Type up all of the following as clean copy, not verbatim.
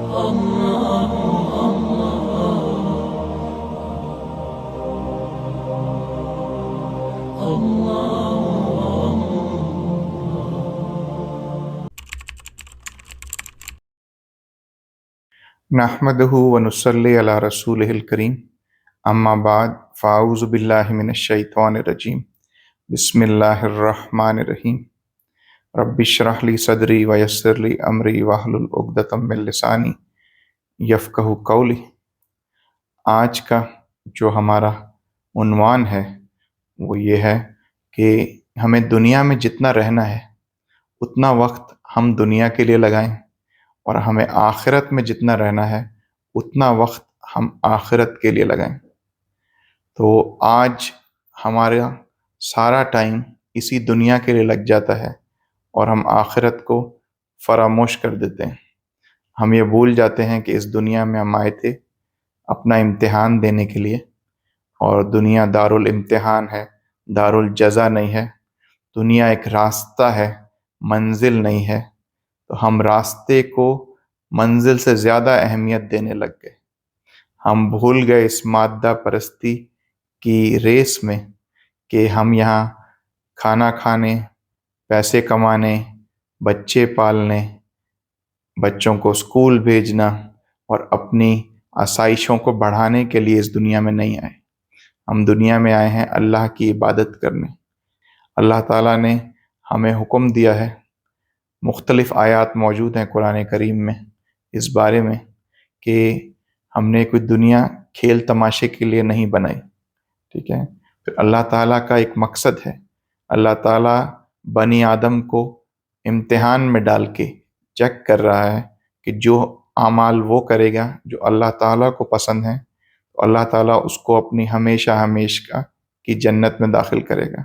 نحمدہ ونصلی علی رسولہ الکریم اما بعد فاعوذ باللہ من الشیطان الرجیم بسم اللہ الرحمن الرحیم رب اشرح لی صدری ویسر لی امری واحلل عقدۃ من لسانی یفقہوا قولی۔ آج کا جو ہمارا عنوان ہے وہ یہ ہے کہ ہمیں دنیا میں جتنا رہنا ہے اتنا وقت ہم دنیا کے لیے لگائیں، اور ہمیں آخرت میں جتنا رہنا ہے اتنا وقت ہم آخرت کے لیے لگائیں۔ تو آج ہمارا سارا ٹائم اسی دنیا کے لیے لگ جاتا ہے اور ہم آخرت کو فراموش کر دیتے ہیں۔ ہم یہ بھول جاتے ہیں کہ اس دنیا میں ہم آئے تھے اپنا امتحان دینے کے لیے، اور دنیا دارالامتحان ہے، دارالجزا نہیں ہے۔ دنیا ایک راستہ ہے، منزل نہیں ہے۔ تو ہم راستے کو منزل سے زیادہ اہمیت دینے لگ گئے۔ ہم بھول گئے اس مادہ پرستی کی ریس میں کہ ہم یہاں کھانا کھانے، پیسے کمانے، بچے پالنے، بچوں کو اسکول بھیجنا اور اپنی آسائشوں کو بڑھانے کے لیے اس دنیا میں نہیں آئے۔ ہم دنیا میں آئے ہیں اللہ کی عبادت کرنے۔ اللہ تعالیٰ نے ہمیں حکم دیا ہے، مختلف آیات موجود ہیں قرآن کریم میں اس بارے میں کہ ہم نے کوئی دنیا کھیل تماشے کے لیے نہیں بنائی، ٹھیک ہے۔ پھر اللہ تعالیٰ کا ایک مقصد ہے۔ اللہ تعالیٰ بنی آدم کو امتحان میں ڈال کے چیک کر رہا ہے کہ جو اعمال وہ کرے گا جو اللہ تعالیٰ کو پسند ہیں تو اللہ تعالیٰ اس کو اپنی ہمیشہ ہمیشہ کی جنت میں داخل کرے گا،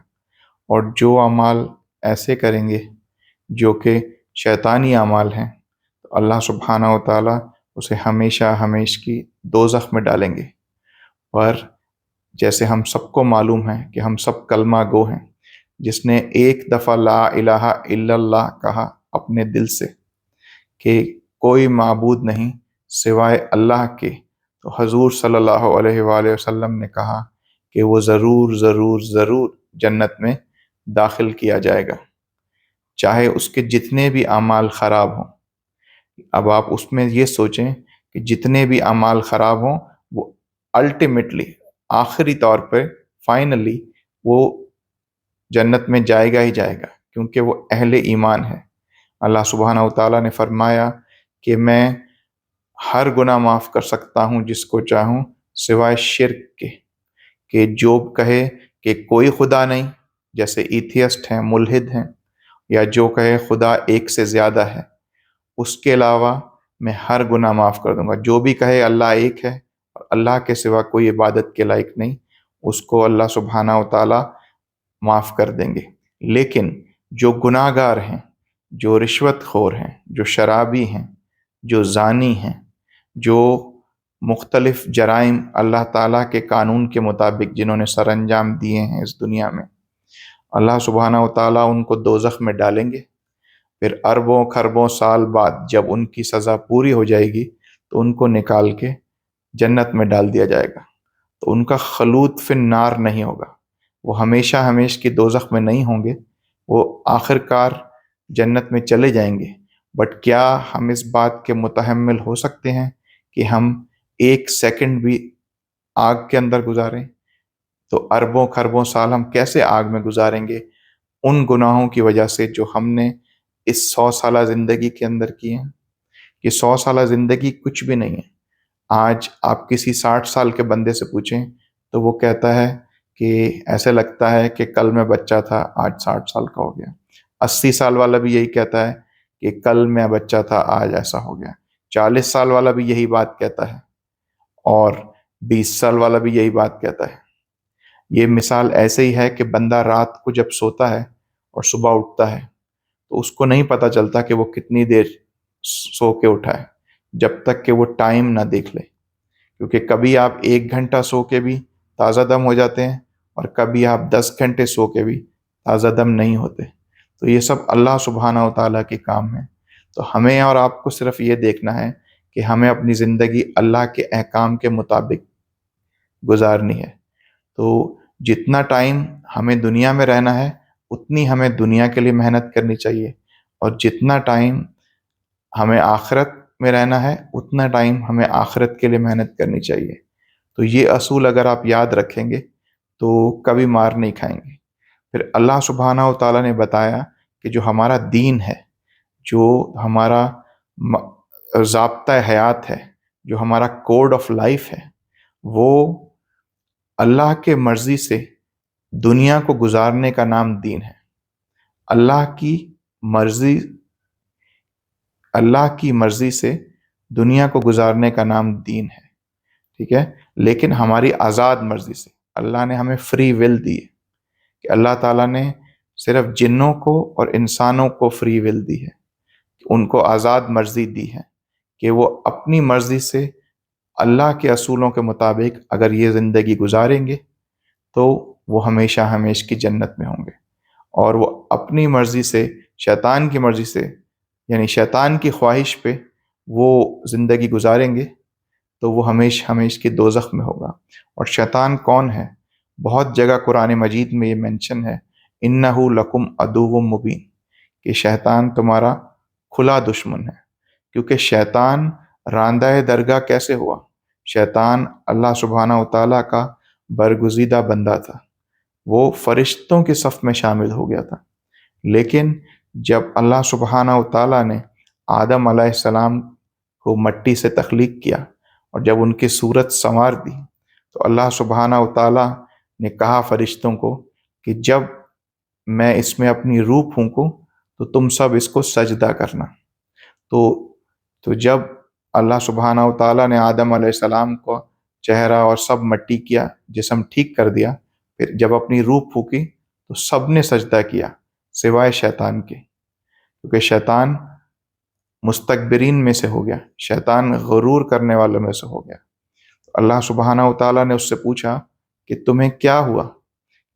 اور جو اعمال ایسے کریں گے جو کہ شیطانی اعمال ہیں تو اللہ سبحانہ و تعالیٰ اسے ہمیشہ ہمیشہ کی دوزخ میں ڈالیں گے۔ پر جیسے ہم سب کو معلوم ہے کہ ہم سب کلمہ گو ہیں، جس نے ایک دفعہ لا الہ الا اللہ کہا اپنے دل سے کہ کوئی معبود نہیں سوائے اللہ کے، تو حضور صلی اللہ علیہ وآلہ وسلم نے کہا کہ وہ ضرور ضرور ضرور جنت میں داخل کیا جائے گا، چاہے اس کے جتنے بھی اعمال خراب ہوں۔ اب آپ اس میں یہ سوچیں کہ جتنے بھی اعمال خراب ہوں وہ الٹیمیٹلی آخری طور پہ فائنلی وہ جنت میں جائے گا ہی جائے گا، کیونکہ وہ اہل ایمان ہے۔ اللہ سبحانہ و تعالیٰ نے فرمایا کہ میں ہر گناہ معاف کر سکتا ہوں جس کو چاہوں سوائے شرک کے، کہ جو کہے کہ کوئی خدا نہیں، جیسے ایتھیسٹ ہیں، ملحد ہیں، یا جو کہے خدا ایک سے زیادہ ہے، اس کے علاوہ میں ہر گناہ معاف کر دوں گا۔ جو بھی کہے اللہ ایک ہے اور اللہ کے سوا کوئی عبادت کے لائق نہیں، اس کو اللہ سبحانہ و تعالیٰ معاف کر دیں گے۔ لیکن جو گناہ گار ہیں، جو رشوت خور ہیں، جو شرابی ہیں، جو زانی ہیں، جو مختلف جرائم اللہ تعالیٰ کے قانون کے مطابق جنہوں نے سر انجام دیے ہیں اس دنیا میں، اللہ سبحانہ و تعالیٰ ان کو دوزخ میں ڈالیں گے۔ پھر اربوں خربوں سال بعد جب ان کی سزا پوری ہو جائے گی تو ان کو نکال کے جنت میں ڈال دیا جائے گا، تو ان کا خلود فی النار نہیں ہوگا، وہ ہمیشہ ہمیشہ کی دوزخ میں نہیں ہوں گے، وہ آخر کار جنت میں چلے جائیں گے۔ بٹ کیا ہم اس بات کے متحمل ہو سکتے ہیں کہ ہم ایک سیکنڈ بھی آگ کے اندر گزاریں؟ تو اربوں خربوں سال ہم کیسے آگ میں گزاریں گے؟ ان گناہوں کی وجہ سے جو ہم نے اس 100 سالہ زندگی کے اندر کیے ہیں۔ کہ 100 سالہ زندگی کچھ بھی نہیں ہے۔ آج آپ کسی 60 سال کے بندے سے پوچھیں تو وہ کہتا ہے کہ ایسے لگتا ہے کہ کل میں بچہ تھا، آج 60 سال کا ہو گیا۔ 80 سال والا بھی یہی کہتا ہے کہ کل میں بچہ تھا، آج ایسا ہو گیا۔ 40 سال والا بھی یہی بات کہتا ہے، اور 20 سال والا بھی یہی بات کہتا ہے۔ یہ مثال ایسے ہی ہے کہ بندہ رات کو جب سوتا ہے اور صبح اٹھتا ہے تو اس کو نہیں پتہ چلتا کہ وہ کتنی دیر سو کے اٹھا ہے، جب تک کہ وہ ٹائم نہ دیکھ لے، کیونکہ کبھی آپ 1 گھنٹہ سو کے بھی تازہ دم ہو جاتے ہیں اور کبھی آپ 10 گھنٹے سو کے بھی تازہ دم نہیں ہوتے۔ تو یہ سب اللہ سبحانہ و تعالیٰ کے کام ہیں۔ تو ہمیں اور آپ کو صرف یہ دیکھنا ہے کہ ہمیں اپنی زندگی اللہ کے احکام کے مطابق گزارنی ہے۔ تو جتنا ٹائم ہمیں دنیا میں رہنا ہے اتنی ہمیں دنیا کے لیے محنت کرنی چاہیے، اور جتنا ٹائم ہمیں آخرت میں رہنا ہے اتنا ٹائم ہمیں آخرت کے لیے محنت کرنی چاہیے۔ تو یہ اصول اگر آپ یاد رکھیں گے تو کبھی مار نہیں کھائیں گے۔ پھر اللہ سبحانہ و تعالیٰ نے بتایا کہ جو ہمارا دین ہے، جو ہمارا ضابطہ حیات ہے، جو ہمارا کوڈ آف لائف ہے، وہ اللہ کے مرضی سے دنیا کو گزارنے کا نام دین ہے۔ اللہ کی مرضی سے دنیا کو گزارنے کا نام دین ہے، ٹھیک ہے؟ لیکن ہماری آزاد مرضی سے، اللہ نے ہمیں فری ول دی ہے، کہ اللہ تعالیٰ نے صرف جنوں کو اور انسانوں کو فری ول دی ہے، ان کو آزاد مرضی دی ہے کہ وہ اپنی مرضی سے اللہ کے اصولوں کے مطابق اگر یہ زندگی گزاریں گے تو وہ ہمیشہ ہمیشہ کی جنت میں ہوں گے، اور وہ اپنی مرضی سے، شیطان کی مرضی سے، یعنی شیطان کی خواہش پہ وہ زندگی گزاریں گے تو وہ ہمیشہ ہمیشہ کی دوزخ میں ہوگا۔ اور شیطان کون ہے؟ بہت جگہ قرآن مجید میں یہ مینشن ہے، اِنَّهُ لَكُمْ عَدُوٌّ مُبِينٌ، کہ شیطان تمہارا کھلا دشمن ہے۔ کیونکہ شیطان راندہ درگاہ کیسے ہوا؟ شیطان اللہ سبحانہ و تعالیٰ کا برگزیدہ بندہ تھا، وہ فرشتوں کے صف میں شامل ہو گیا تھا، لیکن جب اللہ سبحانہ و تعالیٰ نے آدم علیہ السلام کو مٹی سے تخلیق کیا اور جب ان کی صورت سنوار دی تو اللہ سبحانہ و تعالیٰ نے کہا فرشتوں کو کہ جب میں اس میں اپنی روح پھونکوں تو تم سب اس کو سجدہ کرنا۔ تو جب اللہ سبحانہ و تعالیٰ نے آدم علیہ السلام کو چہرہ اور سب مٹی کیا، جسم ٹھیک کر دیا، پھر جب اپنی روح پھونکی تو سب نے سجدہ کیا سوائے شیطان کے، کیونکہ شیطان مستکبرین میں سے ہو گیا، شیطان غرور کرنے والوں میں سے ہو گیا۔ اللہ سبحانہ و تعالیٰ نے اس سے پوچھا کہ تمہیں کیا ہوا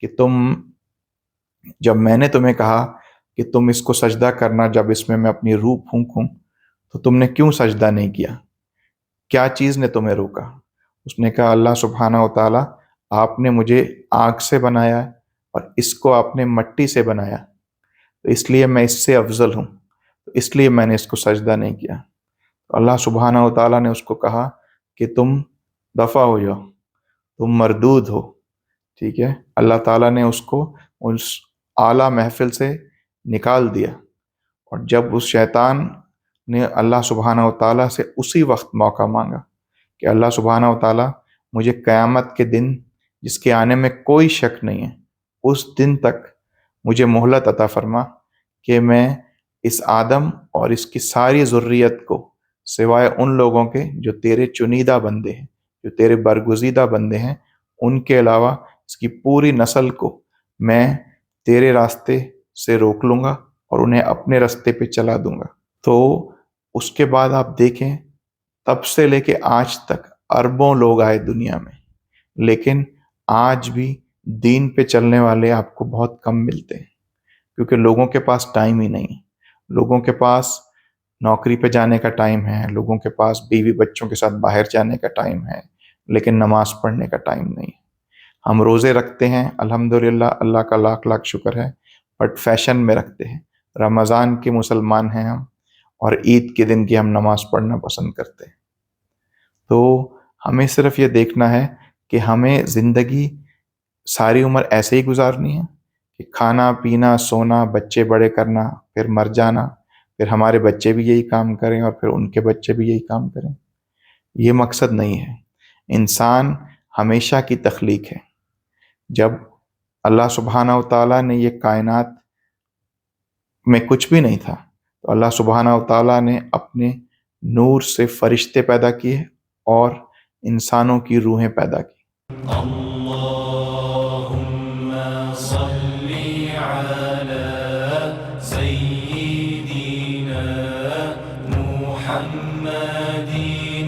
کہ جب میں نے تمہیں کہا کہ تم اس کو سجدہ کرنا جب اس میں اپنی روح پھونکوں تو تم نے کیوں سجدہ نہیں کیا؟ کیا چیز نے تمہیں روکا؟ اس نے کہا اللہ سبحانہ و تعالیٰ آپ نے مجھے آگ سے بنایا اور اس کو آپ نے مٹی سے بنایا، تو اس لیے میں اس سے افضل ہوں، تو اس لیے میں نے اس کو سجدہ نہیں کیا۔ تو اللہ سبحانہ و تعالیٰ نے اس کو کہا کہ تم دفع ہو جاؤ، تم مردود ہو، ٹھیک ہے؟ اللہ تعالیٰ نے اس کو اس اعلیٰ محفل سے نکال دیا، اور جب اس شیطان نے اللہ سبحانہ و تعالیٰ سے اسی وقت موقع مانگا کہ اللہ سبحانہ و تعالیٰ مجھے قیامت کے دن جس کے آنے میں کوئی شک نہیں ہے اس دن تک مجھے مہلت عطا فرما کہ میں اس آدم اور اس کی ساری ذریت کو سوائے ان لوگوں کے جو تیرے چنیدہ بندے ہیں، جو تیرے برگزیدہ بندے ہیں، ان کے علاوہ اس کی پوری نسل کو میں تیرے راستے سے روک لوں گا اور انہیں اپنے راستے پہ چلا دوں گا۔ تو اس کے بعد آپ دیکھیں تب سے لے کے آج تک اربوں لوگ آئے دنیا میں، لیکن آج بھی دین پہ چلنے والے آپ کو بہت کم ملتے ہیں، کیونکہ لوگوں کے پاس ٹائم ہی نہیں ہے۔ لوگوں کے پاس نوکری پہ جانے کا ٹائم ہے، لوگوں کے پاس بیوی بچوں کے ساتھ باہر جانے کا ٹائم ہے، لیکن نماز پڑھنے کا ٹائم نہیں ہے۔ ہم روزے رکھتے ہیں الحمدللہ، اللہ کا لاکھ لاکھ شکر ہے، بٹ فیشن میں رکھتے ہیں۔ رمضان کے مسلمان ہیں ہم، اور عید کے دن کی ہم نماز پڑھنا پسند کرتے ہیں۔ تو ہمیں صرف یہ دیکھنا ہے کہ ہمیں زندگی ساری عمر ایسے ہی گزارنی ہے کہ کھانا پینا سونا، بچے بڑے کرنا، پھر مر جانا، پھر ہمارے بچے بھی یہی کام کریں اور پھر ان کے بچے بھی یہی کام کریں۔ یہ مقصد نہیں ہے۔ انسان ہمیشہ کی تخلیق ہے۔ جب اللہ سبحانہ و تعالیٰ نے یہ کائنات میں کچھ بھی نہیں تھا تو اللہ سبحانہ و تعالیٰ نے اپنے نور سے فرشتے پیدا کیے اور انسانوں کی روحیں پیدا کی۔ اللہم صلی علی سیدنا محمد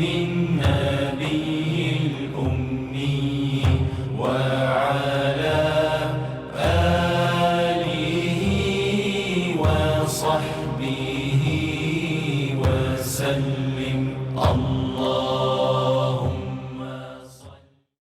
النبی الأمی وعلی آلہ وصحبہ وسلم۔ وسلم اللهم